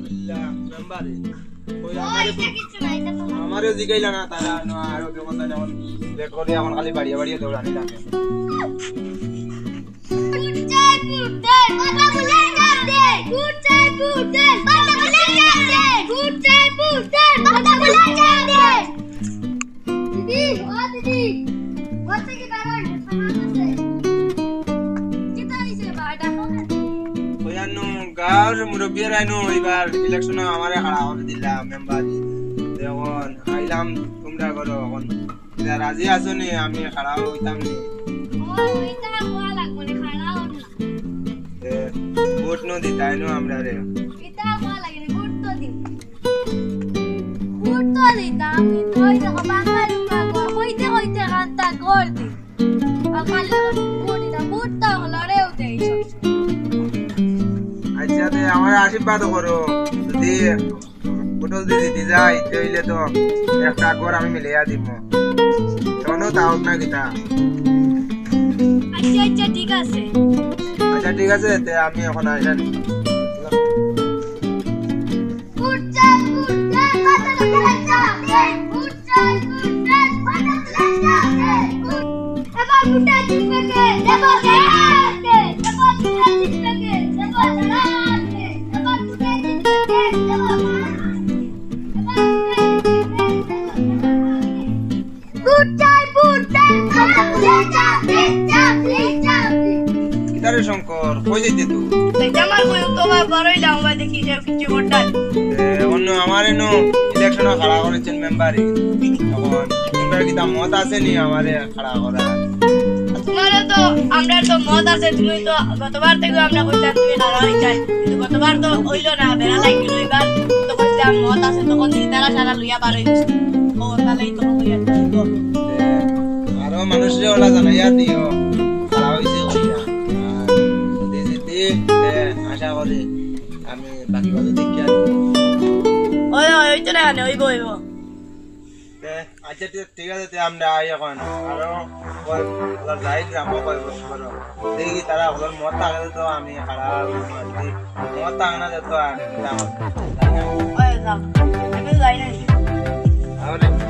আলহামদুলিল্লাহ মেম্বারে ওই আমারও জিগাইলা না তারা আর ওকে কথা এখন লেট করে এখন খালি বাড়িয়ে বাড়িয়ে দৌড়ানি লাগে গাঁর মুরব্বীর আইনো এবার ইলেকশনে আমারে খাড়া করে দিলাম মেম্বার এখন আইলাম তোমরা করো এখন রাজি আছো নি আমি খাড়া হইতাম নি ভোট ন দিতাই নো আমরা রে আচ্ছা আমার আশীর্বাদ করো যদি পটল দিয়ে দিতে যাই তাইলে তো একটা ঘর আমি মিলিয়ে দিব শোনো তাও না কিতা আচ্ছা ঠিক আছে আমি এখন আসেন শঙ্কর কই যাইতে অন্য আমার এনো ইলেকশনে খাড়া করেছেন মেম্বারে তখন তোমরা কি তা মত আছে নি আমারে খাড়া করা তোমারও তো আমরা তো মত আছে তুমি তো গতবার থেকে আমরা কইতাম তুমি খাড়া হইতাই কিন্তু গতবার তো হইলো না বেড়া লাগিল এবার তো কইতাম মত আছে তখন তারা সারা লইয়া পারে ও তাহলেই তো হইয়া তো আরো মানুষরে ওলা জানাইয়া দিও খাড়া হইছে কইয়া আশা করি আমি বাকি কথা দেখি আর ওই তো না ওইব আচ্ছা ঠিক আছে আমরা এখন আরো যাই গ্রাম দেখি তারা ওদের মত থাকে তো আমি খারাপ মত থাকে না তো যাই না